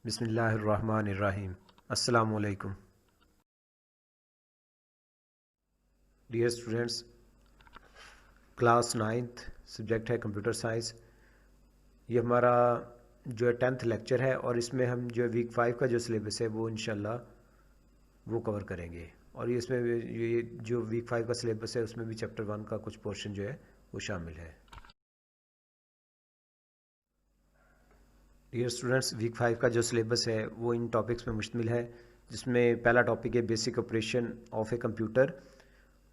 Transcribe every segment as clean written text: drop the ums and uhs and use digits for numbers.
बिस्मिल्लाहिर्रहमानिर्रहीम। अस्सलामु अलैकुम। Dear students, class ninth, subject है कंप्यूटर साइंस। ये हमारा जो है 10th लेक्चर है और इसमें हम जो है वीक 5 का जो सिलेबस है वो इंशाल्लाह वो कवर करेंगे। और इसमें ये जो वीक 5 का सिलेबस है उसमें भी चैप्टर 1 का कुछ पोर्शन जो है वो शामिल है। डियर स्टूडेंट्स, वीक 5 का जो सिलेबस है वो इन टॉपिक्स में मुश्तमिल है, जिसमें पहला टॉपिक है basic operation of a computer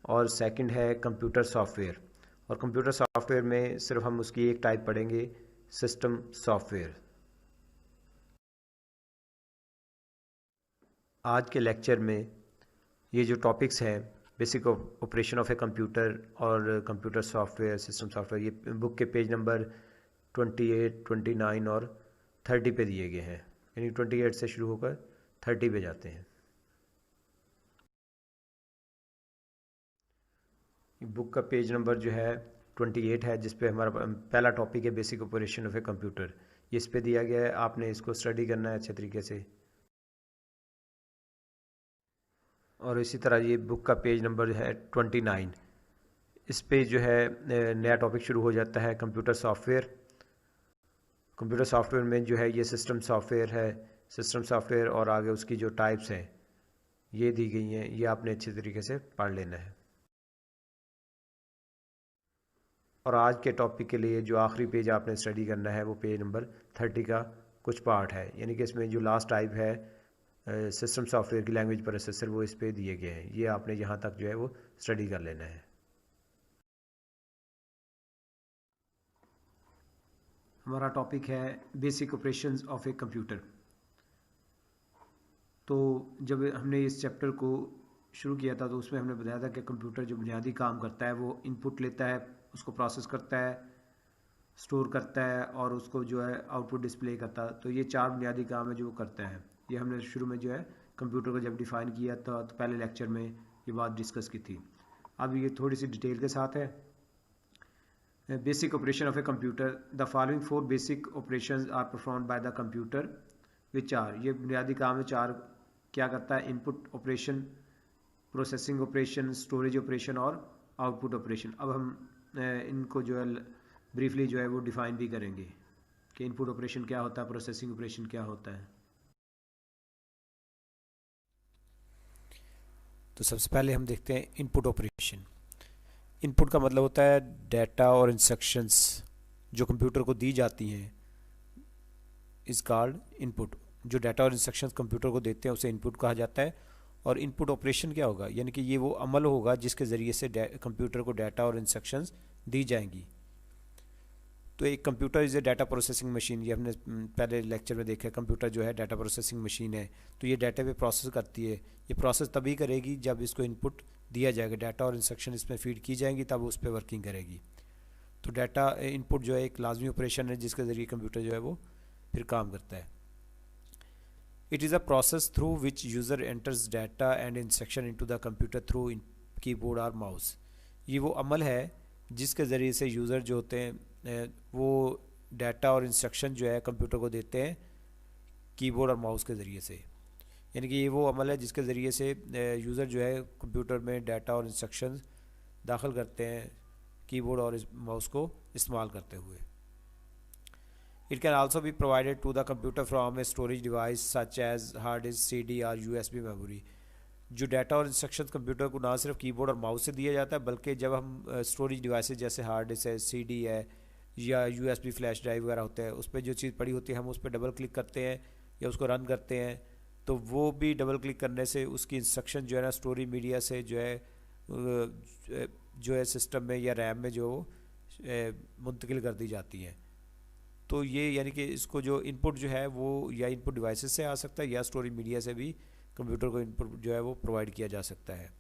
और सेकंड है कंप्यूटर सॉफ्टवेयर। और कंप्यूटर सॉफ्टवेयर में सिर्फ हम उसकी एक टाइप पढ़ेंगे, सिस्टम सॉफ्टवेयर। आज के लेक्चर में ये जो टॉपिक्स हैं, basic operation of a computer और कंप्यूटर सॉफ्टवेयर, सिस्टम सॉफ्टवेयर, ये बुक के पेज नंबर 28, 29 और 30 पे दिए गए हैं। यानी 28 से शुरू होकर 30 पे जाते हैं। बुक का पेज नंबर जो है 28 है, जिस पे हमारा पहला टॉपिक है basic operation of a computer. ये इस पे दिया गया है, आपने इसको स्टडी करना है अच्छे तरीके से। और इसी तरह ये बुक का पेज नंबर है 29। इस पे जो है नया टॉपिक शुरू हो जाता है, कंप्यूटर सॉफ्टवेयर। कंप्यूटर सॉफ्टवेयर में जो है ये सिस्टम सॉफ्टवेयर है। सिस्टम सॉफ्टवेयर और आगे उसकी जो टाइप्स हैं ये दी गई हैं, ये आपने अच्छे तरीके से पढ़ लेना है। और आज के टॉपिक के लिए जो आखिरी पेज आपने स्टडी करना है वो पेज नंबर 30 का कुछ पार्ट है। यानी कि इसमें जो लास्ट टाइप है सिस्टम सॉफ्टवेयर की लैंग्वेज प्रोसेसर, वो इस पे दिए गए हैं। ये आपने यहाँ तक जो है वो स्टडी कर लेना है। हमारा टॉपिक है basic operations of a computer. तो जब हमने इस चैप्टर को शुरू किया था तो उसमें हमने बताया था कि कंप्यूटर जो बुनियादी काम करता है वो इनपुट लेता है, उसको प्रोसेस करता है, स्टोर करता है और उसको जो है आउटपुट डिस्प्ले करता है। तो ये 4 बुनियादी काम है जो वो करता है। ये हमने शुरू में जो है कंप्यूटर को जब डिफ़ाइन किया था तो पहले लेक्चर में ये बात डिस्कस की थी। अब ये थोड़ी सी डिटेल के साथ है। Basic operation of a computer, the following 4 basic operations are performed by the computer which are, ये बुनियादी काम है 4। क्या करता है? Input operation, processing operation, storage operation और आउटपुट ऑपरेशन। अब हम इनको जो है ब्रीफली जो है वो डिफ़ाइन भी करेंगे कि इनपुट ऑपरेशन क्या होता है, प्रोसेसिंग ऑपरेशन क्या होता है। तो सबसे पहले हम देखते हैं इनपुट ऑपरेशन। इनपुट का मतलब होता है डाटा और इंस्ट्रक्शंस जो कंप्यूटर को दी जाती हैं, इज कॉल्ड इनपुट। जो डाटा और इंस्ट्रक्शंस कंप्यूटर को देते हैं उसे इनपुट कहा जाता है। और इनपुट ऑपरेशन क्या होगा? यानी कि ये वो अमल होगा जिसके ज़रिए से कंप्यूटर को डाटा और इंस्ट्रक्शंस दी जाएंगी। तो एक computer is a data processing machine, ये हमने पहले लेक्चर में देखा है। कंप्यूटर जो है डाटा प्रोसेसिंग मशीन है, तो ये डाटा पे प्रोसेस करती है। ये प्रोसेस तभी करेगी जब इसको इनपुट दिया जाएगा, डाटा और इंस्ट्रक्शन इसमें फीड की जाएंगी, तब उस पर वर्किंग करेगी। तो डाटा इनपुट जो है एक लाजमी ऑपरेशन है जिसके ज़रिए कंप्यूटर जो है वो फिर काम करता है। It is a process through which user enters data and instruction into the computer through keyboard और माउस। ये वो अमल है जिसके ज़रिए से यूज़र जो होते हैं वो डाटा और इंस्ट्रक्शन जो है कंप्यूटर को देते हैं कीबोर्ड और माउस के ज़रिए से। यानी कि ये वो अमल है जिसके ज़रिए से यूज़र जो है कंप्यूटर में डाटा और इंस्ट्रक्शन दाखिल करते हैं कीबोर्ड और माउस को इस्तेमाल करते हुए। It can also be provided to the computer from a storage device such as hard disk, CD और USB memory। जो डाटा और इंस्ट्रक्शन कंप्यूटर को ना सिर्फ कीबोर्ड और माउस से दिया जाता है, बल्कि जब हम स्टोरेज डिवाइसेज जैसे हार्ड डिस्क है, CD है या USB फ्लैश ड्राइव वगैरह होते हैं, उस पर जो चीज़ पड़ी होती है हम उस पर डबल क्लिक करते हैं या उसको रन करते हैं, तो वो भी डबल क्लिक करने से उसकी इंस्ट्रक्शन जो है ना स्टोरेज मीडिया से जो है सिस्टम में या रैम में जो मुंतकिल कर दी जाती हैं। तो ये यानी कि इसको जो इनपुट जो है वो या इनपुट डिवाइसेस से आ सकता है या स्टोरेज मीडिया से भी कंप्यूटर को इनपुट जो है वो प्रोवाइड किया जा सकता है।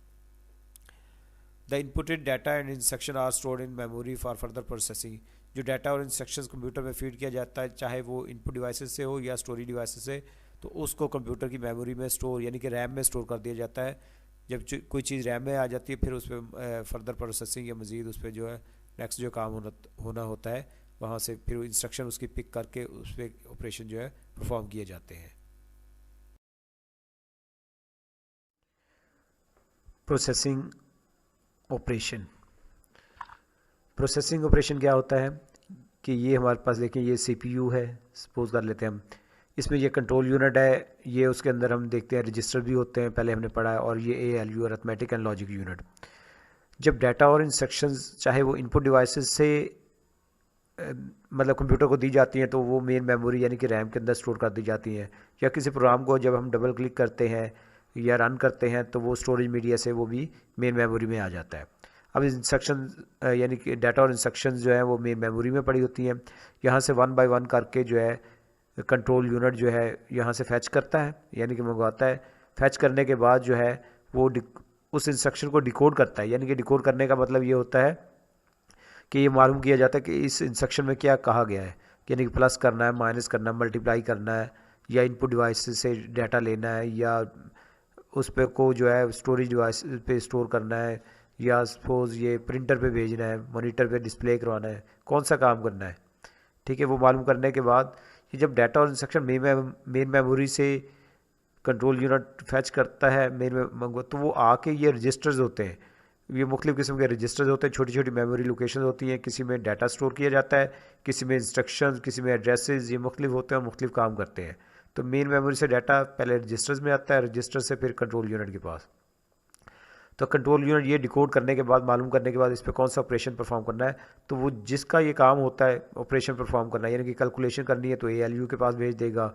The inputted data and instruction are stored in memory for further processing. जो डाटा और इंस्ट्रक्शंस कंप्यूटर में फीड किया जाता है, चाहे वो इनपुट डिवाइसेस से हो या स्टोरेज डिवाइसेस से, तो उसको कंप्यूटर की मेमोरी में स्टोर यानी कि रैम में स्टोर कर दिया जाता है। जब कोई चीज़ रैम में आ जाती है फिर उस पर फर्दर प्रोसेसिंग या मज़ीद उस पर जो है नेक्स्ट जो काम होना होता है, वहाँ से फिर इंस्ट्रक्शन उसकी पिक करके उस पर ऑपरेशन जो है परफॉर्म किए जाते हैं। Processing operation. प्रोसेसिंग ऑपरेशन क्या होता है कि ये हमारे पास देखें, ये सीपीयू है, सपोज कर लेते हैं हम, इसमें ये कंट्रोल यूनिट है, ये उसके अंदर हम देखते हैं रजिस्टर भी होते हैं, पहले हमने पढ़ा है, और ये ALU arithmetic and logic unit. जब डाटा और इंस्ट्रक्शंस चाहे वो इनपुट डिवाइसेस से मतलब कंप्यूटर को दी जाती हैं तो वो मेन मेमोरी यानी कि रैम के अंदर स्टोर कर दी जाती हैं, या किसी प्रोग्राम को जब हम डबल क्लिक करते हैं या रन करते हैं तो वो स्टोरेज मीडिया से वो भी मेन मेमोरी में आ जाता है। अब इंस्ट्रक्शन यानी कि डाटा और इंस्ट्रक्शंस जो है वो मेन मेमोरी में पड़ी होती हैं। यहाँ से 1 बाय 1 करके जो है कंट्रोल यूनिट जो है यहाँ से फैच करता है, यानी कि मंगवाता है। फैच करने के बाद जो है वो उस इंस्ट्रक्शन को डिकोड करता है, यानी कि डिकोड करने का मतलब ये होता है कि ये मालूम किया जाता है कि इस इंस्ट्रक्शन में क्या कहा गया है, यानी कि प्लस करना है, माइनस करना है, मल्टीप्लाई करना है, या इनपुट डिवाइस से डाटा लेना है, या उस पे को जो है स्टोरेज डिवाइस पे स्टोर करना है, या सपोज ये प्रिंटर पे भेजना है, मॉनिटर पे डिस्प्ले करवाना है, कौन सा काम करना है। ठीक है, वो मालूम करने के बाद कि जब डाटा और इंस्ट्रक्शन मेन मेमोरी से कंट्रोल यूनिट फैच करता है तो वो आके ये रजिस्टर्स होते हैं, ये मुख्तलिफ़ किस्म के रजिस्टर्स होते हैं, छोटी छोटी मेमोरी लोकेशन होती हैं, किसी में डाटा स्टोर किया जाता है, किसी में इंस्ट्रक्शंस, किसी में एड्रेसेस, ये मुख्तलिफ होते हैं और मुख्तलिफ काम करते हैं। तो मेन मेमोरी से डाटा पहले रजिस्टर्स में आता है, रजिस्टर से फिर कंट्रोल यूनिट के पास। तो कंट्रोल यूनिट ये डिकोड करने के बाद, मालूम करने के बाद इस पर कौन सा ऑपरेशन परफॉर्म करना है, तो वो जिसका ये काम होता है ऑपरेशन परफॉर्म करना है, यानी कि कैलकुलेशन करनी है तो ALU के पास भेज देगा,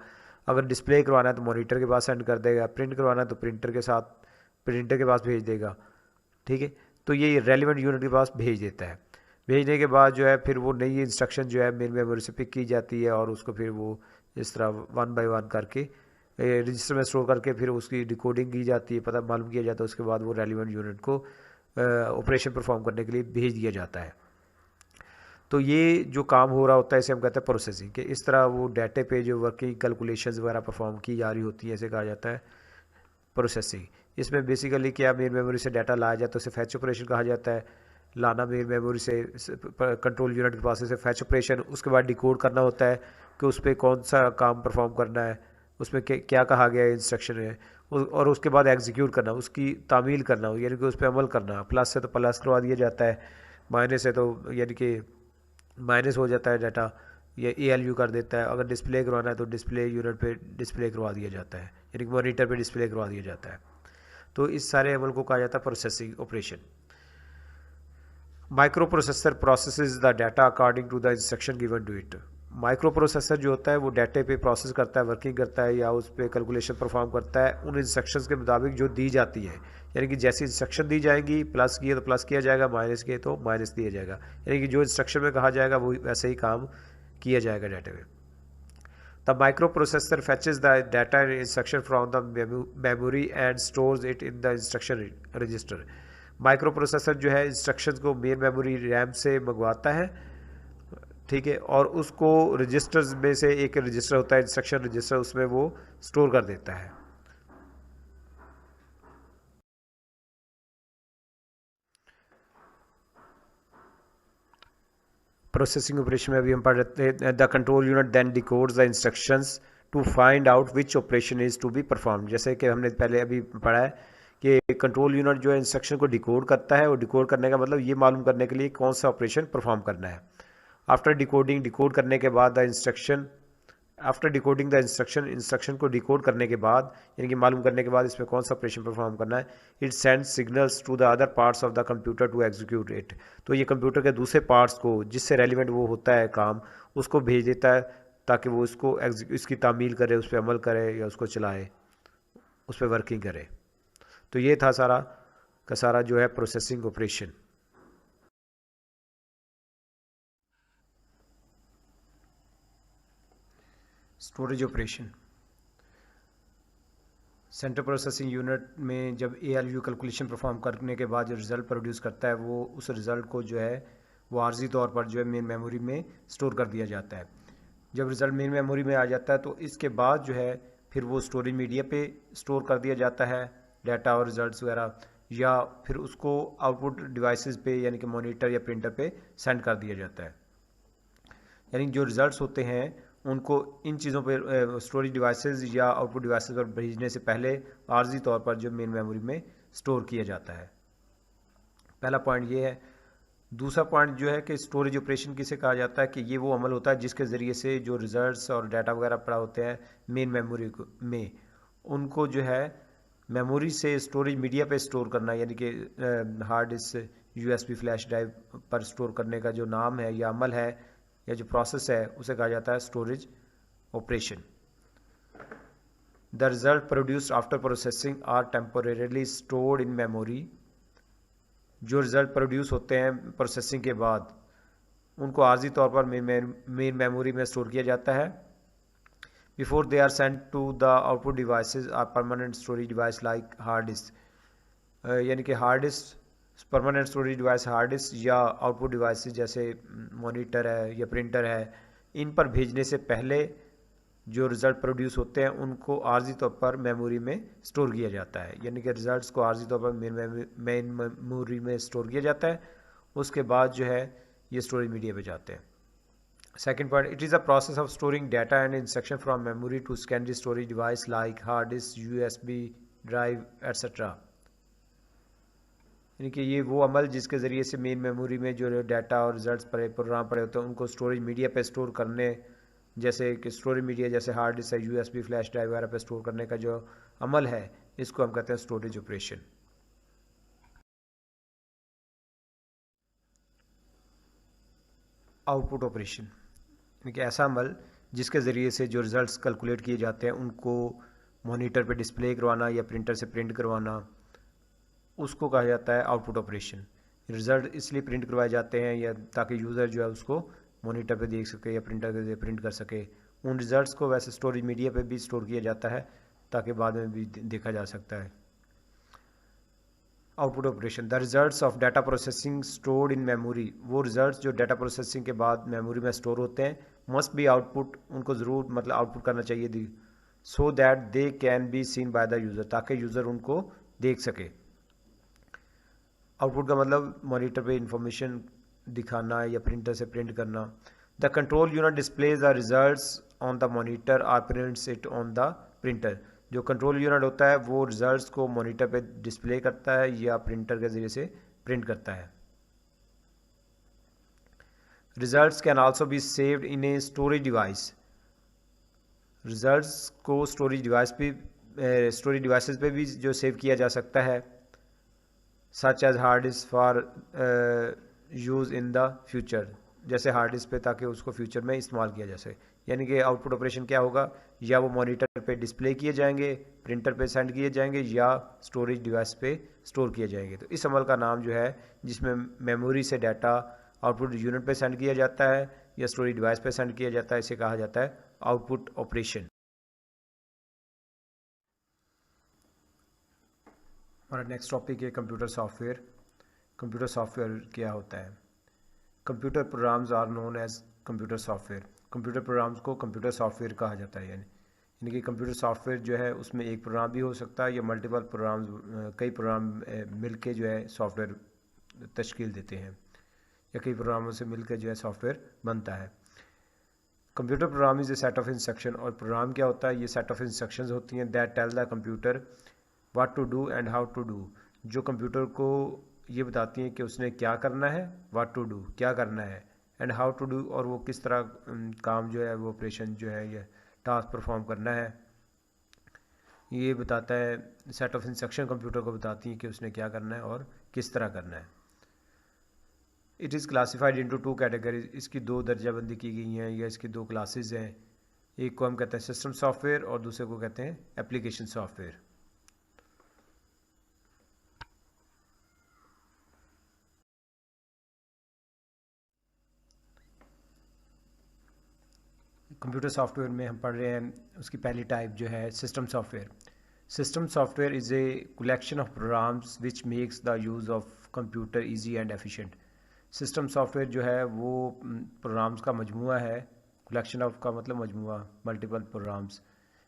अगर डिस्प्ले करवाना है तो मॉनिटर के पास सेंड कर देगा, प्रिंट करवाना है तो प्रिंटर के पास भेज देगा। ठीक है, तो ये रेलिवेंट यूनिट के पास भेज देता है। भेजने के बाद जो है फिर वो नई इंस्ट्रक्शन जो है मेन मेमोरी से पिक की जाती है और उसको फिर वो इस तरह 1 बाय 1 करके रजिस्टर में स्टोर करके फिर उसकी डिकोडिंग की जाती है, पता मालूम किया जाता है, उसके बाद वो रेलिवेंट यूनिट को ऑपरेशन परफॉर्म करने के लिए भेज दिया जाता है। तो ये जो काम हो रहा होता है इसे हम कहते हैं प्रोसेसिंग, कि इस तरह वो डाटे पे जो वर्किंग कैलकुलेशंस वगैरह परफॉर्म की जा रही होती है, इसे कहा जाता है प्रोसेसिंग। इसमें बेसिकली क्या, मेन मेमोरी से डाटा लाया जाता है, उसे फैच ऑपरेशन कहा जाता है। लाना मेन मेमोरी से कंट्रोल यूनिट के पास से फैच ऑपरेशन, उसके बाद डिकोड करना होता है कि उस पर कौन सा काम परफॉर्म करना है, उसमें क्या कहा गया है इंस्ट्रक्शन है, और उसके बाद एग्जीक्यूट करना, उसकी तामील करना, यानी कि उस पर अमल करना। प्लस से तो प्लस करवा दिया जाता है, माइनस है तो यानी कि माइनस हो जाता है डाटा, या ALU कर देता है। अगर डिस्प्ले करवाना है तो डिस्प्ले यूनिट पे डिस्प्ले करवा दिया जाता है, यानी कि मॉनिटर पे डिस्प्ले करवा दिया जाता है। तो इस सारे अमल को कहा जाता है processing operation. Microprocessor processes the data according to the instruction given to it. Microprocessor जो होता है वो डाटे पे प्रोसेस करता है, वर्किंग करता है, या उस पर कैलकुलेशन परफॉर्म करता है उन इंस्ट्रक्शंस के मुताबिक जो दी जाती है, यानी कि जैसी इंस्ट्रक्शन दी जाएगी, प्लस किए तो प्लस किया जाएगा, माइनस किए तो माइनस दिया जाएगा, यानी कि जो इंस्ट्रक्शन में कहा जाएगा वो वैसे ही काम किया जाएगा डाटे में। The micro processor fetches the data instruction from the memory and stores it in the instruction register. Micro processor जो है इंस्ट्रक्शंस को मेन मेमोरी रैम से मंगवाता है, ठीक है, और उसको रजिस्टर्स में से एक रजिस्टर होता है इंस्ट्रक्शन रजिस्टर, उसमें वो स्टोर कर देता है। प्रोसेसिंग ऑपरेशन में अभी हम पढ़ रहे हैं, the control unit then decodes the instructions to find out which operation is to be perform. जैसे कि हमने पहले अभी पढ़ा है कि कंट्रोल यूनिट जो है इंस्ट्रक्शन को डिकोड करता है, और डिकोड करने का मतलब ये मालूम करने के लिए कौन सा ऑपरेशन परफॉर्म करना है। आफ्टर डिकोडिंग, डिकोड करने के बाद आफ्टर डिकोडिंग द इंस्ट्रक्शन को डिकोड करने के बाद, यानी कि मालूम करने के बाद इसमें कौन सा ऑपरेशन परफॉर्म करना है, it sends signals to the other parts of the computer to execute it. तो ये कंप्यूटर के दूसरे पार्ट्स को जिससे रेलिवेंट वो होता है काम, उसको भेज देता है ताकि वो इसकी तामील करे, उस पर अमल करे, या उसको चलाए, उस पर वर्किंग करे। तो ये था सारा का सारा जो है processing operation. Storage operation, central processing unit में जब ALU कैलकुलेशन परफॉर्म करने के बाद जो रिज़ल्ट प्रोड्यूस करता है, वो उस रिज़ल्ट को जो है वो आर्जी तौर पर जो है मेन मेमोरी में स्टोर कर दिया जाता है। जब रिज़ल्ट मेन मेमोरी में आ जाता है तो इसके बाद जो है फिर वो स्टोरेज मीडिया पे स्टोर कर दिया जाता है डाटा और रिजल्ट्स वगैरह, या फिर उसको आउटपुट डिवाइसेस पे यानी कि मॉनिटर या प्रिंटर पे सेंड कर दिया जाता है। यानी जो रिज़ल्ट्स होते हैं उनको इन चीज़ों पर स्टोरेज डिवाइसेस या आउटपुट डिवाइसेस पर भेजने से पहले आर्जी तौर पर जो मेन मेमोरी में स्टोर किया जाता है। पहला पॉइंट ये है। दूसरा पॉइंट जो है कि स्टोरेज ऑपरेशन किसे कहा जाता है कि ये वो अमल होता है जिसके ज़रिए से जो रिजल्ट्स और डाटा वगैरह पड़ा होते हैं मेन मेमोरी में, उनको जो है मेमोरी से स्टोरेज मीडिया पे स्टोर करना, यानी कि hard disk, USB flash drive पर स्टोर करने का जो नाम है या अमल है या जो प्रोसेस है उसे कहा जाता है storage operation. The result produced after processing are temporarily stored in memory. जो रिज़ल्ट प्रोड्यूस होते हैं प्रोसेसिंग के बाद उनको आर्जी तौर पर मेन मेमोरी में स्टोर किया जाता है। Before they are send to the output devices or permanent storage device like hard disk, यानी कि hard disk permanent storage device hard disk या आउटपुट डिवाइसेस जैसे मॉनिटर है या प्रिंटर है, इन पर भेजने से पहले जो रिज़ल्ट प्रोड्यूस होते हैं उनको आर्जी तौर पर मेमोरी में स्टोर किया जाता है, यानी कि रिज़ल्ट्स को आर्जी तौर पर मेन मेमोरी में स्टोर किया जाता है। उसके बाद जो है ये स्टोरेज मीडिया पे जाते हैं। Second point, it is a process of storing data and instruction from memory to secondary storage device like hard disk, USB drive etcetera. यानी कि ये वो अमल जिसके ज़रिए से मेन मेमोरी में जो डाटा और रिजल्ट्स पड़े प्रोग्राम पड़े होते हैं उनको स्टोरेज मीडिया पे स्टोर करने, जैसे कि स्टोरेज मीडिया जैसे हार्ड डिस्क है, यूएसबी फ्लैश ड्राइव वगैरह पे स्टोर करने का जो अमल है इसको हम कहते हैं स्टोरेज ऑपरेशन। आउटपुट ऑपरेशन यानी कि ऐसा अमल जिसके ज़रिए से जो रिज़ल्ट्स कैलकुलेट किए जाते हैं उनको मॉनिटर पे डिस्प्ले करवाना या प्रिंटर से प्रिंट करवाना, उसको कहा जाता है आउटपुट ऑपरेशन। रिज़ल्ट इसलिए प्रिंट करवाए जाते हैं या ताकि यूज़र जो है उसको मॉनिटर पे देख सके या प्रिंटर के प्रिंट कर सके। उन रिज़ल्ट्स को वैसे स्टोरेज मीडिया पे भी स्टोर किया जाता है ताकि बाद में भी देखा जा सकता है। Output operation, the results of data processing stored in memory, वो रिजल्ट्स जो डाटा प्रोसेसिंग के बाद मेमोरी में स्टोर होते हैं, मस्ट बी आउटपुट, उनको ज़रूर मतलब आउटपुट करना चाहिए दी, so that they can be seen by the user, ताकि यूज़र उनको देख सके। आउटपुट का मतलब मॉनिटर पे इंफॉर्मेशन दिखाना या प्रिंटर से प्रिंट करना। The control unit displays the results on the monitor or prints it on the printer. जो कंट्रोल यूनिट होता है वो रिजल्ट्स को मॉनिटर पे डिस्प्ले करता है या प्रिंटर के ज़रिए से प्रिंट करता है। Results can also be saved in a storage device. Results को स्टोरेज डिवाइसेस पे भी जो सेव किया जा सकता है, such as hard disk for use in the future, जैसे हार्ड डिस्क पे ताकि उसको फ्यूचर में इस्तेमाल किया जा सके। यानी कि आउटपुट ऑपरेशन क्या होगा, या वो मॉनिटर पे डिस्प्ले किए जाएंगे, प्रिंटर पे सेंड किए जाएंगे या स्टोरेज डिवाइस पे स्टोर किए जाएंगे। तो इस अमल का नाम जो है जिसमें मेमोरी से डाटा आउटपुट यूनिट पे सेंड किया जाता है या स्टोरेज डिवाइस पे सेंड किया जाता है, इसे कहा जाता है आउटपुट ऑपरेशन। हमारा नेक्स्ट टॉपिक है कंप्यूटर सॉफ्टवेयर। कंप्यूटर सॉफ्टवेयर क्या होता है? Computer programs are known as computer software. Computer programs को कंप्यूटर सॉफ्टवेयर कहा जाता है। यानी कि कंप्यूटर सॉफ्टवेयर जो है उसमें एक प्रोग्राम भी हो सकता है या मल्टीपल प्रोग्राम्स, कई प्रोग्राम मिलके जो है सॉफ्टवेयर तश्कील देते हैं या कई प्रोग्रामों से मिलकर जो है सॉफ्टवेयर बनता है। Computer program is a set of instruction, और प्रोग्राम क्या होता है, ये सेट ऑफ इंस्ट्रक्शंस होती हैं that tell the computer what to do and how to do, जो कंप्यूटर को ये बताती हैं कि उसने क्या करना है, व्हाट टू डू क्या करना है, एंड हाउ टू डू और वो किस तरह काम जो है वो ऑपरेशन जो है ये टास्क परफॉर्म करना है, ये बताता है। सेट ऑफ इंस्ट्रक्शन कंप्यूटर को बताती हैं कि उसने क्या करना है और किस तरह करना है। It is classified into two categories, इसकी दो दर्जाबंदी की गई हैं या इसकी दो क्लासेस हैं। एक को हम कहते हैं सिस्टम सॉफ्टवेयर और दूसरे को कहते हैं एप्लीकेशन सॉफ्टवेयर। कंप्यूटर सॉफ्टवेयर में हम पढ़ रहे हैं उसकी पहली टाइप जो है system software. System software is a collection of programs which makes the use of computer easy and efficient. System software जो है वो प्रोग्राम्स का मजमूआ है, कलेक्शन ऑफ का मतलब मजमूआ, multiple programs,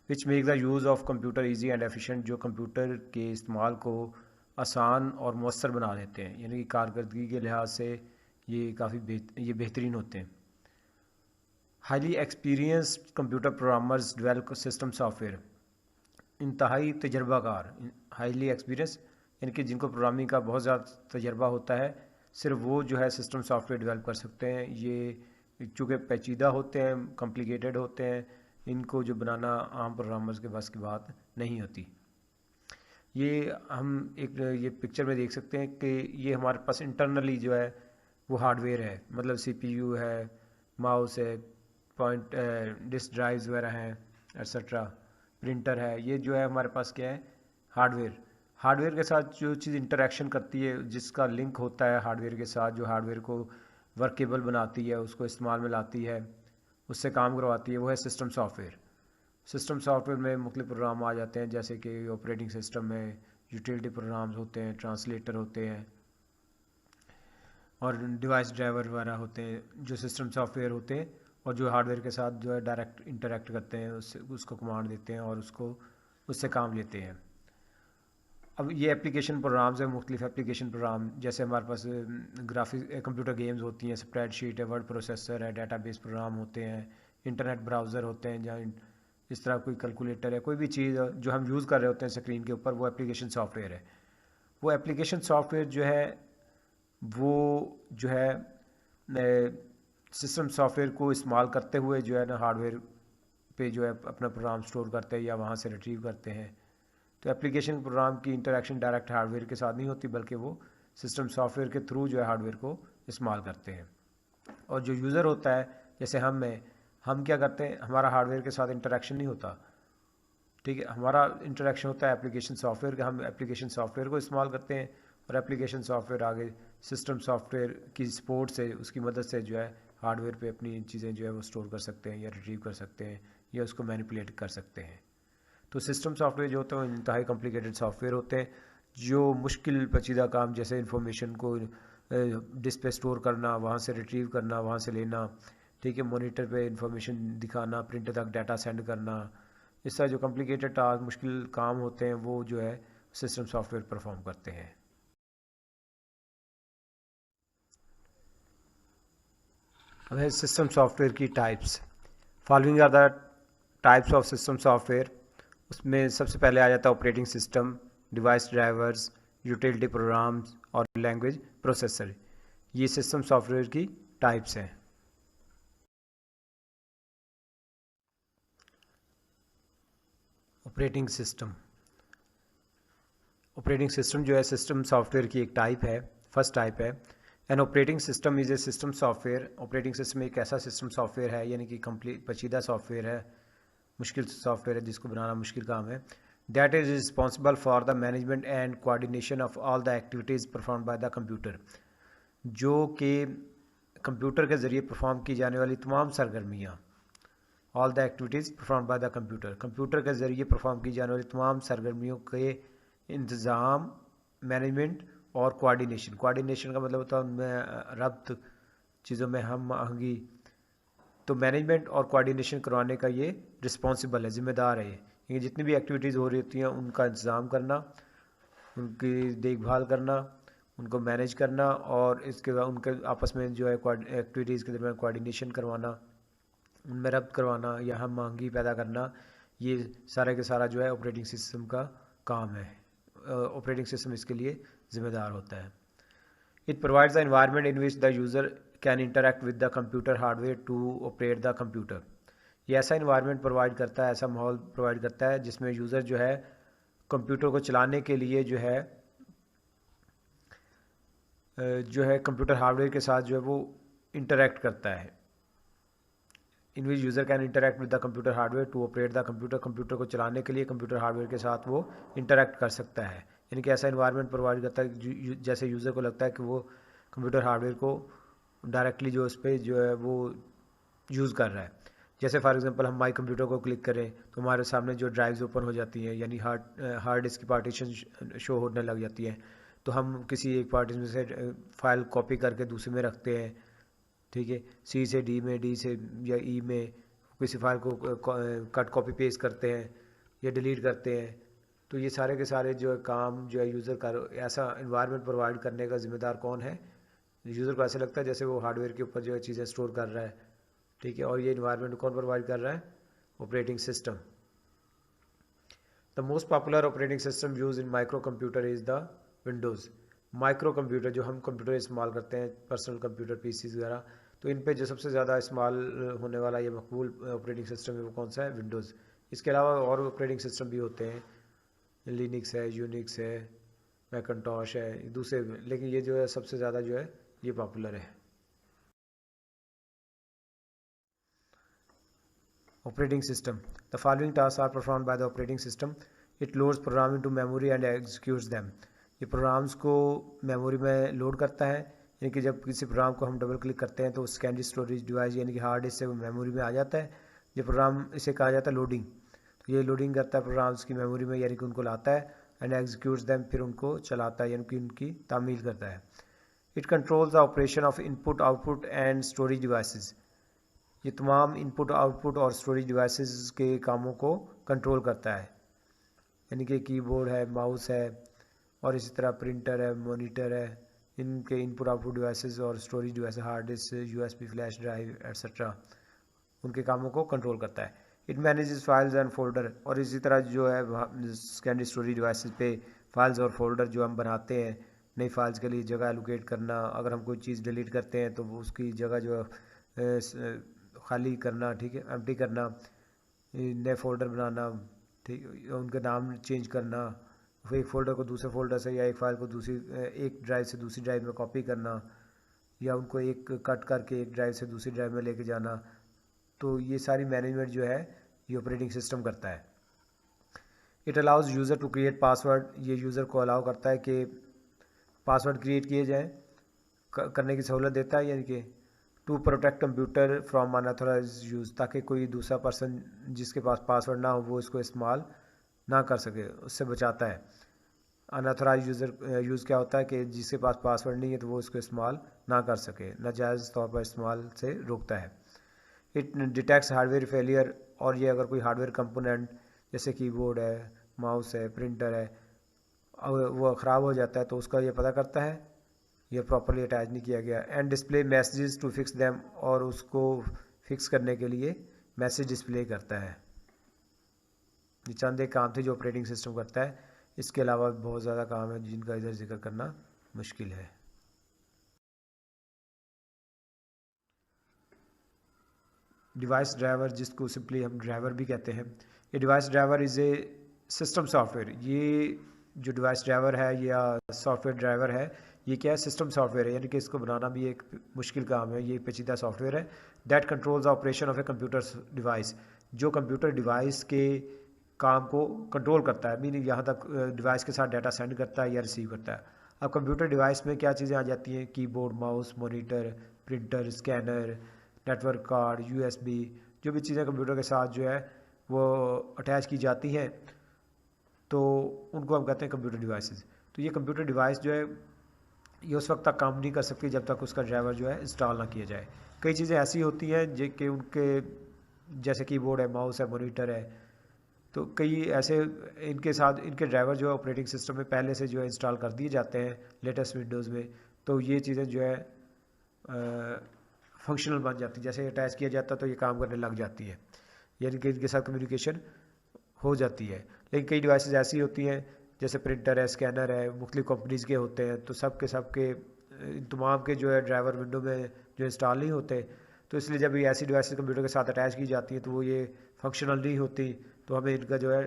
which make the use of computer easy and efficient, जो computer के इस्तेमाल को आसान और मौसर बना देते हैं, यानी कि कारकर्दगी के लिहाज से ये काफ़ी ये बेहतरीन होते हैं। Highly experienced computer programmers develop system software, इंतहाई तजर्बाकार, हाईली एक्सपीरियंस यानी कि जिनको प्रोग्रामिंग का बहुत ज़्यादा तजर्बा होता है, सिर्फ वो जो है सिस्टम सॉफ्टवेयर डेवलप कर सकते हैं। ये चूँकि पेचीदा होते हैं, कॉम्प्लिकेटेड होते हैं, इनको जो बनाना आम प्रोग्रामर्स के बस की बात नहीं होती। ये हम एक ये पिक्चर में देख सकते हैं कि ये हमारे पास इंटरनली जो है वो हार्डवेयर है, मतलब सीपीयू है, माउस है, पॉइंट डिस्क ड्राइव्स वगैरह हैं एक्सेट्रा, प्रिंटर है। ये जो है हमारे पास क्या है, हार्डवेयर। हार्डवेयर के साथ जो चीज़ इंटरेक्शन करती है, जिसका लिंक होता है हार्डवेयर के साथ, जो हार्डवेयर को वर्केबल बनाती है, उसको इस्तेमाल में लाती है, उससे काम करवाती है, वो है सिस्टम सॉफ्टवेयर। सिस्टम सॉफ्टवेयर में मुख्तलिफ प्रोग्राम आ जाते हैं, जैसे कि ऑपरेटिंग सिस्टम में यूटिलिटी प्रोग्राम्स होते हैं, ट्रांसलेटर होते हैं और डिवाइस ड्राइवर वगैरह होते हैं, जो सिस्टम सॉफ्टवेयर होते हैं और जो हार्डवेयर के साथ जो है डायरेक्ट इंटरेक्ट करते हैं, उससे उसको कमांड देते हैं और उससे काम लेते हैं। अब ये एप्लीकेशन प्रोग्राम्स हैं, मुख्तलिफ एप्लीकेशन प्रोग्राम, जैसे हमारे पास ग्राफिक कंप्यूटर गेम्स होती हैं, स्प्रेडशीट है, वर्ड प्रोसेसर है, डाटाबेस प्रोग्राम होते हैं, इंटरनेट ब्राउज़र होते हैं, जहाँ इस तरह कोई कैलकुलेटर है, कोई भी चीज़ जो हम यूज़ कर रहे होते हैं स्क्रीन के ऊपर, वो एप्लीकेशन सॉफ्टवेयर है। वो एप्लीकेशन सॉफ्टवेयर जो है वो जो है सिस्टम सॉफ्टवेयर को इस्तेमाल करते हुए जो है ना हार्डवेयर पे जो है अपना प्रोग्राम स्टोर करते हैं या वहाँ से रिट्रीव करते हैं। तो एप्लीकेशन प्रोग्राम की इंटरेक्शन डायरेक्ट हार्डवेयर के साथ नहीं होती, बल्कि वो सिस्टम सॉफ्टवेयर के थ्रू जो है हार्डवेयर को इस्तेमाल करते हैं। और जो यूज़र होता है, जैसे हम क्या करते हैं, हमारा हार्डवेयर के साथ इंटरेक्शन नहीं होता, ठीक है, हमारा इंटरेक्शन होता है एप्लीकेशन सॉफ्टवेयर का। हम एप्लीकेशन सॉफ्टवेयर को इस्तेमाल करते हैं और एप्लीकेशन सॉफ्टवेयर आगे सिस्टम सॉफ्टवेयर की सपोर्ट से, उसकी मदद से जो है हार्डवेयर पे अपनी चीज़ें जो है वो स्टोर कर सकते हैं या रिट्रीव कर सकते हैं या उसको मैनिपुलेट कर सकते हैं। तो सिस्टम सॉफ्टवेयर जो होते हैं इंतहाई कॉम्प्लिकेटेड सॉफ्टवेयर होते हैं, जो मुश्किल पेचीदा काम जैसे इंफॉर्मेशन को डिस्क पे स्टोर करना, वहाँ से रिट्रीव करना, वहाँ से लेना, ठीक है, मॉनिटर पे इंफॉर्मेशन दिखाना, प्रिंटर तक डाटा सेंड करना, इस तरह जो कॉम्प्लिकेटेड टास्क, मुश्किल काम होते हैं, वो जो है सिस्टम सॉफ्टवेयर परफॉर्म करते हैं। अब है सिस्टम सॉफ्टवेयर की types. Following are the types of system software. उसमें सबसे पहले आ जाता है operating system, device drivers, utility programs और लैंग्वेज प्रोसेसर। ये सिस्टम सॉफ्टवेयर की टाइप्स हैं। ऑपरेटिंग सिस्टम जो है सिस्टम सॉफ्टवेयर की एक टाइप है, फर्स्ट टाइप है। An operating system is a system software. Operating system एक ऐसा सिस्टम सॉफ्टवेयर है, यानी कि कंप्लीट पेचीदा सॉफ्टवेयर है, मुश्किल सॉफ्टवेयर है, जिसको बनाना मुश्किल काम है। That is responsible for the management and coordination of all the activities perform by the computer. जो कि कंप्यूटर के ज़रिए परफॉर्म की जाने वाली तमाम सरगर्मियाँ, all the activities perform by the computer, computer के ज़रिए परफॉर्म की जाने वाली तमाम सरगर्मियों के इंतज़ाम, मैनेजमेंट और कोऑर्डिनेशन का मतलब होता है उनमें रब्त, चीज़ों में हम आहंगी। तो मैनेजमेंट और कोऑर्डिनेशन करवाने का ये रिस्पॉन्सिबल है, ज़िम्मेदार है। ये जितनी भी एक्टिविटीज़ हो रही होती हैं उनका इंतज़ाम करना, उनकी देखभाल करना, उनको मैनेज करना और इसके बाद उनके आपस में जो है एक्टिविटीज़ के दरमियान कोऑर्डिनेशन करवाना, उनमें रब्त करवाना या हम आहंगी पैदा करना, ये सारा के सारा जो है ऑपरेटिंग सिस्टम का काम है। ऑपरेटिंग सिस्टम इसके लिए ज़िम्मेदार होता है। It provides the environment in which the user can interact with the computer hardware to operate the computer. ये ऐसा इन्वायरमेंट प्रोवाइड करता है, ऐसा माहौल प्रोवाइड करता है जिसमें यूज़र जो है कंप्यूटर को चलाने के लिए जो है कंप्यूटर हार्डवेयर के साथ जो है वो इंटरेक्ट करता है। In which user can interact with the computer hardware to operate the computer. Computer को चलाने के लिए कंप्यूटर हार्डवेयर के साथ वो इंटरेक्ट कर सकता है, यानी कि ऐसा इन्वायरमेंट प्रोवाइड करता है जैसे यूज़र को लगता है कि वो कंप्यूटर हार्डवेयर को डायरेक्टली जो उस पर जो है वो यूज़ कर रहा है। जैसे फॉर एग्जांपल हम माई कंप्यूटर को क्लिक करें तो हमारे सामने जो ड्राइव्स ओपन हो जाती हैं, यानी हार्ड डिस्क की पार्टीशन शो होने लग जाती है। तो हम किसी एक पार्टीशन से फाइल कॉपी करके दूसरे में रखते हैं, ठीक है, सी से डी में, डी से या ई में किसी फाइल को कट कॉपी पेस्ट करते हैं या डिलीट करते हैं। तो ये सारे के सारे जो है काम जो है यूज़र का, ऐसा इन्वायरमेंट प्रोवाइड करने का ज़िम्मेदार कौन है? यूज़र को ऐसा लगता है जैसे वो हार्डवेयर के ऊपर जो है चीज़ें स्टोर कर रहा है, ठीक है, और ये इन्वायरमेंट कौन प्रोवाइड कर रहा है? Operating system. The most popular operating system use in micro computer is the Windows. Micro computer जो हम कंप्यूटर इस्तेमाल करते हैं, पर्सनल कंप्यूटर, पीसीज वगैरह, तो इन पे जो सबसे ज़्यादा इस्तेमाल होने वाला ये मकबूल ऑपरेटिंग सिस्टम है वो कौन सा है? विंडोज़। इसके अलावा और ऑपरेटिंग सिस्टम भी होते हैं, लिनक्स है, यूनिक्स है, मैकन्टॉश है, दूसरे, लेकिन ये जो है सबसे ज़्यादा जो है ये पॉपुलर है। Operating system, the following task are performed by the operating system, it loads program into memory and executes them. ये प्रोग्राम्स को मेमोरी में लोड करता है, यानी कि जब किसी प्रोग्राम को हम डबल क्लिक करते हैं तो सेकेंडरी स्टोरेज डिवाइस यानी कि हार्ड डिस्क से वो मेमोरी में आ जाता है। ये प्रोग्राम, इसे कहा जाता है लोडिंग। तो ये लोडिंग करता है प्रोग्राम्स की मेमोरी में, यानी कि उनको लाता है, एंड एग्जीक्यूट्स देम, फिर उनको चलाता है, यानी कि उनकी तामील करता है। It controls the operation of input, output and storage devices. ये तमाम इनपुट, आउटपुट और स्टोरेज डिवाइसेस के कामों को कंट्रोल करता है, यानी कि कीबोर्ड है, माउस है, और इसी तरह प्रिंटर है, मॉनिटर है, इनके इनपुट आउटपुट डिवाइसेस और storage device, hard disk, USB flash drive etcetera, उनके कामों को कंट्रोल करता है। It manages files and folder, और इसी तरह जो है सेकेंडरी स्टोरेज डिवाइसेस पे फाइल्स और फोल्डर जो हम बनाते हैं, नई फाइल्स के लिए जगह एलोकेट करना, अगर हम कोई चीज़ डिलीट करते हैं तो उसकी जगह जो है खाली करना, ठीक है, एम्प्टी करना, नए फोल्डर बनाना, ठीक, उनके नाम चेंज करना, फिर एक फ़ोल्डर को दूसरे फ़ोल्डर से या एक फ़ाइल को दूसरी एक ड्राइव से दूसरी ड्राइव में कॉपी करना, या उनको एक कट करके एक ड्राइव से दूसरी ड्राइव में लेके जाना। तो ये सारी मैनेजमेंट जो है ये ऑपरेटिंग सिस्टम करता है। It allows user to create password, ये यूज़र को अलाउ करता है कि पासवर्ड क्रिएट किए जाएँ, करने की सहूलत देता है, यानी कि to protect computer from unauthorized use, ताकि कोई दूसरा पर्सन जिसके पास पासवर्ड ना हो वो इसको इस्तेमाल ना कर सके, उससे बचाता है। अनऑथराइज यूज़र यूज़ क्या होता है कि जिसके पास पासवर्ड नहीं है तो वो इसको इस्तेमाल ना कर सके, नाजायज़ तौर पर इस्तेमाल से रोकता है। इट डिटेक्ट्स हार्डवेयर फेलियर, और ये अगर कोई हार्डवेयर कंपोनेंट जैसे कीबोर्ड है, माउस है, प्रिंटर है, वो ख़राब हो जाता है तो उसका ये पता करता है ये प्रॉपरली अटैच नहीं किया गया। And display messages to fix them, और उसको फिक्स करने के लिए मैसेज डिस्प्ले करता है। ये चंद एक काम थे जो ऑपरेटिंग सिस्टम करता है, इसके अलावा बहुत ज़्यादा काम है जिनका इधर जिक्र करना मुश्किल है। डिवाइस ड्राइवर, जिसको सिंपली हम ड्राइवर भी कहते हैं, ये device driver is a system software. ये जो डिवाइस ड्राइवर है या सॉफ्टवेयर ड्राइवर है, ये क्या है? सिस्टम सॉफ्टवेयर है, यानी कि इसको बनाना भी एक मुश्किल काम है, ये पेचीदा सॉफ्टवेयर है। That controls the operation of a computer device, जो कंप्यूटर डिवाइस के काम को कंट्रोल करता है, मीनिंग यहाँ तक डिवाइस के साथ डाटा सेंड करता है या रिसीव करता है। अब कंप्यूटर डिवाइस में क्या चीज़ें आ जाती हैं? Keyboard, mouse, monitor, printer, scanner, network card, USB, जो भी चीज़ें कंप्यूटर के साथ जो है वो अटैच की जाती हैं तो उनको हम कहते हैं कंप्यूटर डिवाइसेस। तो ये कंप्यूटर डिवाइस जो है ये उस वक्त तक काम नहीं कर सकती जब तक उसका ड्राइवर जो है इंस्टॉल ना किया जाए। कई चीज़ें ऐसी होती हैं जो कि उनके, जैसे कीबोर्ड है, माउस है, मॉनिटर है, तो कई ऐसे इनके साथ इनके ड्राइवर जो है ऑपरेटिंग सिस्टम में पहले से जो है इंस्टॉल कर दिए जाते हैं लेटेस्ट विंडोज़ में, तो ये चीज़ें जो है फंक्शनल बन जाती है। जैसे अटैच किया जाता है तो ये काम करने लग जाती है, यानी कि इनके साथ कम्युनिकेशन हो जाती है। लेकिन कई डिवाइसेस ऐसी होती हैं जैसे प्रिंटर है, स्कैनर है, मुख्तलिफ कंपनीज़ के होते हैं, तो सबके तमाम के जो है ड्राइवर विंडो में जो इंस्टॉल नहीं होते, तो इसलिए जब ये ऐसी डिवाइसेस कंप्यूटर के साथ अटैच की जाती हैं तो वो ये फंक्शनल नहीं होती, तो हमें इनका जो है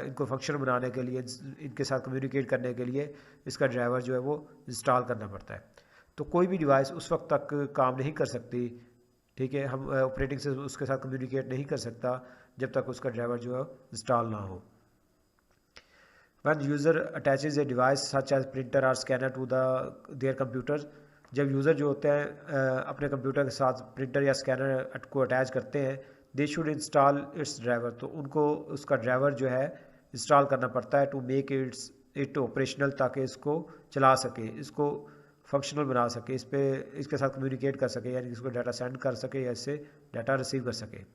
इनको फंक्शनल बनाने के लिए, इनके साथ कम्युनिकेट करने के लिए इसका ड्राइवर जो है वो इंस्टॉल करना पड़ता है। तो कोई भी डिवाइस उस वक्त तक काम नहीं कर सकती, ठीक है, हम ऑपरेटिंग से उसके साथ कम्युनिकेट नहीं कर सकता जब तक उसका ड्राइवर जो है इंस्टॉल ना हो। When user attaches a device such as printer or scanner to their computers, जब यूज़र जो होते हैं अपने कंप्यूटर के साथ प्रिंटर या स्कैनर को अटैच करते हैं, they should install it's driver, तो उनको उसका ड्राइवर जो है इंस्टॉल करना पड़ता है टू मेक इट ऑपरेशनल, ताकि इसको चला सके, इसको फंक्शनल बना सके, इस पे इसके साथ कम्युनिकेट कर सके, यानी इसको डाटा सेंड कर सके या इससे डाटा रिसीव कर सके।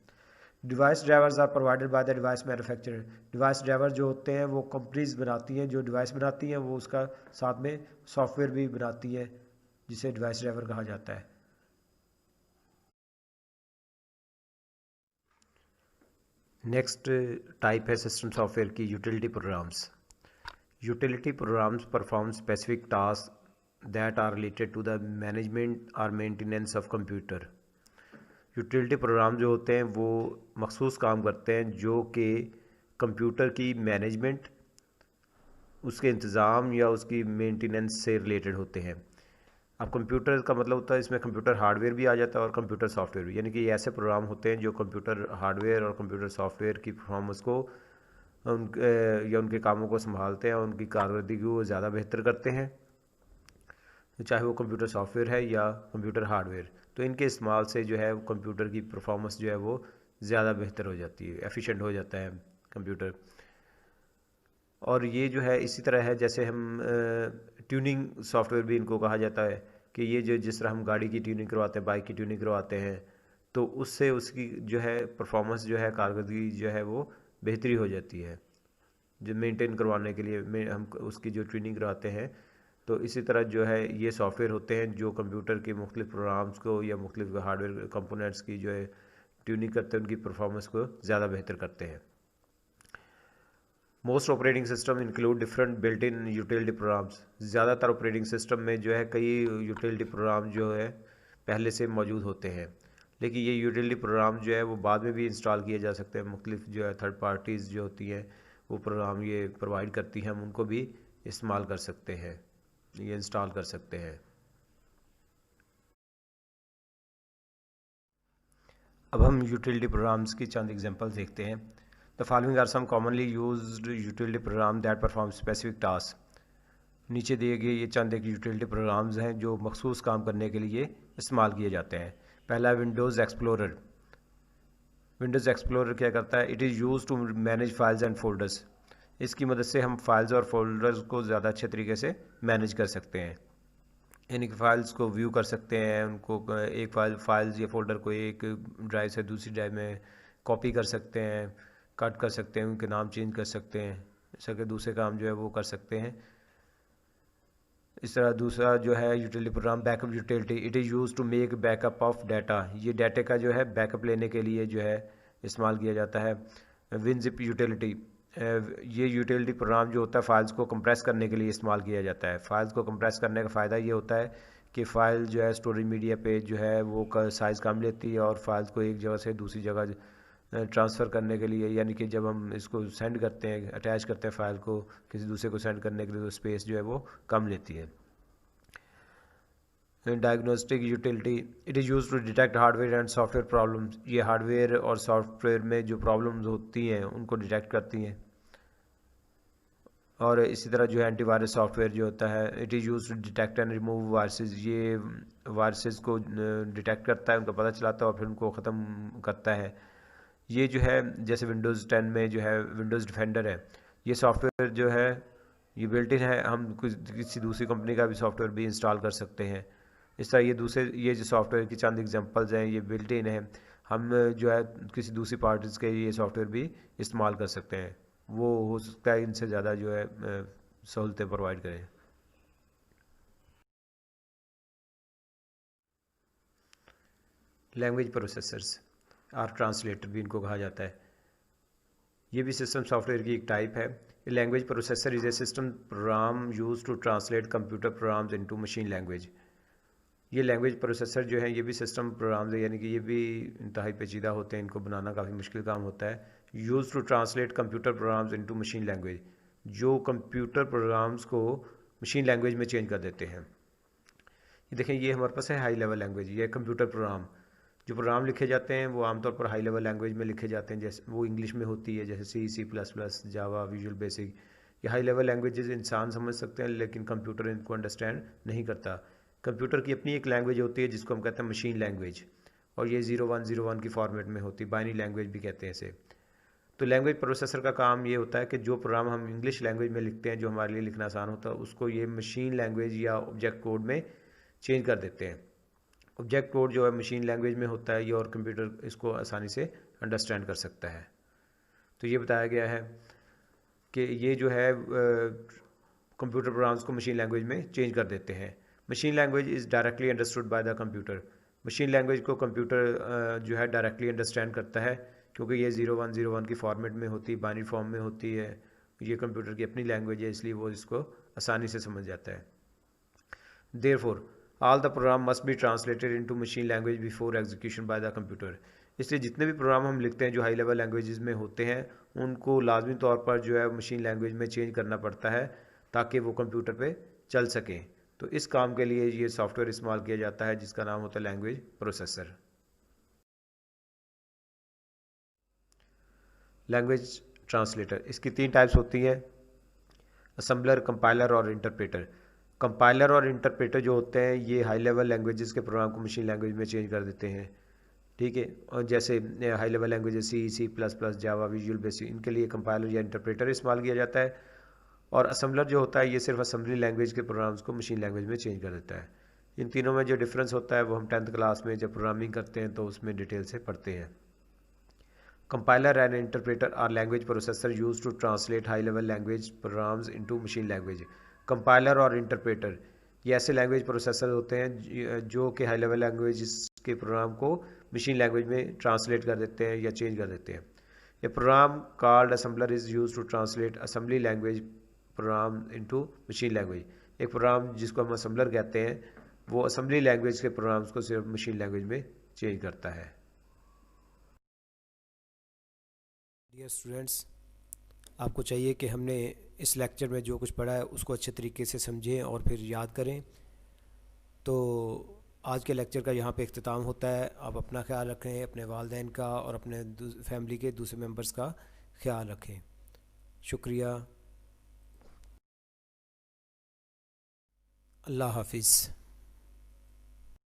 Device drivers are provided by the device manufacturer, device driver जो होते हैं वो कंपनीज बनाती हैं, जो डिवाइस बनाती हैं वो उसका साथ में सॉफ्टवेयर भी बनाती है जिसे डिवाइस ड्राइवर कहा जाता है। नेक्स्ट टाइप है सिस्टम सॉफ्टवेयर की utility programmes. Utility programs perform specific tasks that are related to the management or maintenance of computer. Utility programme जो होते हैं वो मखसूस काम करते हैं जो कि कंप्यूटर की मैनेजमेंट, उसके इंतज़ाम या उसकी मेंटेनेंस से रिलेटेड होते हैं। अब कंप्यूटर का मतलब होता है इसमें कंप्यूटर हार्डवेयर भी आ जाता है और कंप्यूटर सॉफ्टवेयर भी, यानी कि ये ऐसे प्रोग्राम होते हैं जो कंप्यूटर हार्डवेयर और कंप्यूटर सॉफ्टवेयर की परफॉर्मेंस को उनके कामों को संभालते हैं और उनकी कारकर्दगी को ज़्यादा बेहतर करते हैं, चाहे वो कंप्यूटर सॉफ्टवेयर है या कंप्यूटर हार्डवेयर। तो इनके इस्तेमाल से जो है कंप्यूटर की परफॉर्मेंस जो है वो ज़्यादा बेहतर हो जाती है, एफिशिएंट हो जाता है कंप्यूटर। और ये जो है इसी तरह है जैसे हम ट्यूनिंग सॉफ्टवेयर भी इनको कहा जाता है कि ये जो जिस तरह हम गाड़ी की ट्यूनिंग करवाते हैं, बाइक की ट्यूनिंग करवाते हैं, तो उससे उसकी जो है परफॉर्मेंस जो है कारकर्दगी जो है वो बेहतरी हो जाती है। जो मेंटेन करवाने के लिए हम उसकी जो ट्यूनिंग करवाते हैं, तो इसी तरह जो है ये सॉफ्टवेयर होते हैं जो कंप्यूटर के मुख्तलिफ प्रोग्राम्स को या मुख्तलिफ हार्डवेयर कंपोनेंट्स की जो है ट्यूनिंग करते हैं, उनकी परफॉर्मेंस को ज़्यादा बेहतर करते हैं। Most operating system include different built in utility programmes. ज़्यादातर ऑपरेटिंग सिस्टम में जो है कई यूटिलिटी प्रोग्राम जो है पहले से मौजूद होते हैं, लेकिन ये यूटिलिटी प्रोग्राम जो है वो बाद में भी इंस्टॉल किए जा सकते हैं। मुख्तलिफ जो है थर्ड पार्टीज़ जो होती हैं वो प्रोग्राम ये प्रोवाइड करती हैं, हम उनको भी इस्तेमाल कर सकते हैं, ये इंस्टॉल कर सकते हैं। अब हम यूटिलिटी प्रोग्राम्स की चंद एग्जांपल्स देखते हैं। The following are some commonly used utility program that perform specific task. नीचे दिए गए ये चंद एक यूटिलिटी प्रोग्राम्स हैं जो मखसूस काम करने के लिए इस्तेमाल किए जाते हैं। पहला विंडोज़ एक्सप्लोरर। विंडोज़ एक्सप्लोरर क्या करता है? It is use to manage files and folders. इसकी मदद से हम फाइल्स और फोल्डर्स को ज़्यादा अच्छे तरीके से मैनेज कर सकते हैं, यानी कि फ़ाइल्स को व्यू कर सकते हैं, उनको एक फाइल्स या फोल्डर को एक ड्राइव से दूसरी ड्राइव में कॉपी कर सकते हैं, कट कर सकते हैं, उनके नाम चेंज कर सकते हैं, इस तरह के दूसरे काम जो है वो कर सकते हैं। इस तरह दूसरा जो है utility program backup utility. It is use to make backup of data. ये डाटा का जो है बैकअप लेने के लिए जो है इस्तेमाल किया जाता है। WinZip utility. ये यूटिलिटी प्रोग्राम जो होता है फ़ाइल्स को कंप्रेस करने के लिए इस्तेमाल किया जाता है। फ़ाइल्स को कंप्रेस करने का फ़ायदा ये होता है कि फ़ाइल जो है स्टोरेज मीडिया पे जो है वो साइज़ कम लेती है और फाइल्स को एक जगह से दूसरी जगह ट्रांसफ़र करने के लिए, यानी कि जब हम इसको सेंड करते हैं, अटैच करते हैं फ़ाइल को किसी दूसरे को सेंड करने के लिए, तो स्पेस जो है वो कम लेती है। Diagnostic utility. It is use to detect hardware and software problems. ये हार्डवेयर और सॉफ्टवेयर में जो प्रॉब्लम्स होती हैं उनको डिटेक्ट करती हैं। और इसी तरह जो है एंटीवायरस सॉफ्टवेयर जो होता है, it is use to detect and remove viruses. ये वायरसेस को डिटेक्ट करता है, उनका पता चलाता है और फिर उनको ख़त्म करता है। ये जो है जैसे विंडोज़ 10 में जो है विंडोज़ डिफेंडर है, ये सॉफ्टवेयर जो है ये बिल्ट इन है, हम किसी दूसरी कंपनी का भी सॉफ्टवेयर भी इंस्टॉल कर सकते हैं। इस तरह ये जो सॉफ्टवेयर की चंद एग्जांपल्स हैं, ये बिल्ट इन है, हम जो है किसी दूसरी पार्टीज़ के ये सॉफ्टवेयर भी इस्तेमाल कर सकते हैं। वो हो सकता है इनसे ज़्यादा जो है सहूलतें प्रोवाइड करें। लैंग्वेज प्रोसेसर्स और ट्रांसलेटर भी इनको कहा जाता है। ये भी सिस्टम सॉफ्टवेयर की एक टाइप है। Language processor is a system program use to translate computer programs into machine language. ये लैंग्वेज प्रोसेसर जो है ये भी सिस्टम प्रोग्राम्स है, यानी कि ये भी इंतहाई पेचीदा होते हैं, इनको बनाना काफ़ी मुश्किल काम होता है। Use to translate computer programs into machine language, जो कंप्यूटर प्रोग्राम्स को मशीन लैंग्वेज में चेंज कर देते हैं। ये देखें, ये हमारे पास है हाई लेवल लैंग्वेज। ये कंप्यूटर प्रोग्राम, जो प्रोग्राम लिखे जाते हैं वो आमतौर पर हाई लेवल लैंग्वेज में लिखे जाते हैं, जैसे वो इंग्लिश में होती है, जैसे C++, जावा, विजुअल बेसिक। ये हाई लेवल लैंग्वेजेस इंसान समझ सकते हैं लेकिन कंप्यूटर इनको अंडरस्टैंड नहीं करता। कंप्यूटर की अपनी एक लैंग्वेज होती है जिसको हम कहते हैं मशीन लैंग्वेज, और ये 0101 की फॉर्मेट में होती है, बाइनरी लैंग्वेज भी कहते हैं इसे। तो लैंग्वेज प्रोसेसर का काम ये होता है कि जो प्रोग्राम हम इंग्लिश लैंग्वेज में लिखते हैं, जो हमारे लिए लिखना आसान होता है, उसको ये मशीन लैंग्वेज या ऑब्जेक्ट कोड में चेंज कर देते हैं। ऑब्जेक्ट कोड जो है मशीन लैंग्वेज में होता है ये, और कंप्यूटर इसको आसानी से अंडरस्टैंड कर सकता है। तो ये बताया गया है कि ये जो है कंप्यूटर प्रोग्राम्स को मशीन लैंग्वेज में चेंज कर देते हैं। Machine language is directly understood by the computer. Machine language को कंप्यूटर जो है डायरेक्टली अंडरस्टैंड करता है, क्योंकि ये 0101 की फॉर्मेट में होती है, बाइनरी फॉर्म में होती है, ये कंप्यूटर की अपनी लैंग्वेज है, इसलिए वो इसको आसानी से समझ जाता है। Therefore, all the program must be translated into machine language before execution by the computer. इसलिए जितने भी प्रोग्राम हम लिखते हैं जो हाई लेवल लैंग्वेजेस में होते हैं, उनको लाजमी तौर पर जो है मशीन लैंग्वेज में चेंज करना पड़ता है ताकि वो कंप्यूटर पे चल सकें। तो इस काम के लिए ये सॉफ्टवेयर इस्तेमाल किया जाता है जिसका नाम होता है लैंग्वेज प्रोसेसर। लैंग्वेज ट्रांसलेटर, इसकी 3 टाइप्स होती हैं, असम्बलर, कंपाइलर और इंटरप्रेटर। कंपाइलर और इंटरप्रेटर जो होते हैं ये हाई लेवल लैंग्वेजेस के प्रोग्राम को मशीन लैंग्वेज में चेंज कर देते हैं, ठीक है। और जैसे high level languages C plus plus, Java, visual basic, इनके लिए कंपाइलर या इंटरप्रेटर इस्तेमाल किया जाता है। और असम्बलर जो होता है ये सिर्फ असम्बली लैंग्वेज के प्रोग्राम्स को मशीन लैंग्वेज में चेंज कर देता है। इन तीनों में जो डिफरेंस होता है वो हम 10th क्लास में जब प्रोग्रामिंग करते हैं तो उसमें डिटेल से पढ़ते हैं। Compiler and interpreter are language processor used to translate high level language programs into machine language. Compiler और interpreter ये ऐसे लैंग्वेज प्रोसेसर होते हैं जो कि हाई लेवल लैंग्वेज के प्रोग्राम को मशीन लैंग्वेज में ट्रांसलेट कर देते हैं या चेंज कर देते हैं। ये program called assembler is use to translate assembly language program into machine language. एक प्रोग्राम जिसको हम असम्बलर कहते हैं वो असम्बली लैंग्वेज के प्रोग्राम्स को सिर्फ मशीन लैंग्वेज में चेंज करता है। डियर स्टूडेंट्स, आपको चाहिए कि हमने इस लेक्चर में जो कुछ पढ़ा है उसको अच्छे तरीके से समझें और फिर याद करें। तो आज के लेक्चर का यहाँ पे इख्तिताम होता है। आप अपना ख्याल रखें, अपने वालिदैन का और अपने फैमिली के दूसरे मेंबर्स का ख्याल रखें। शुक्रिया। अल्लाह हाफिज़।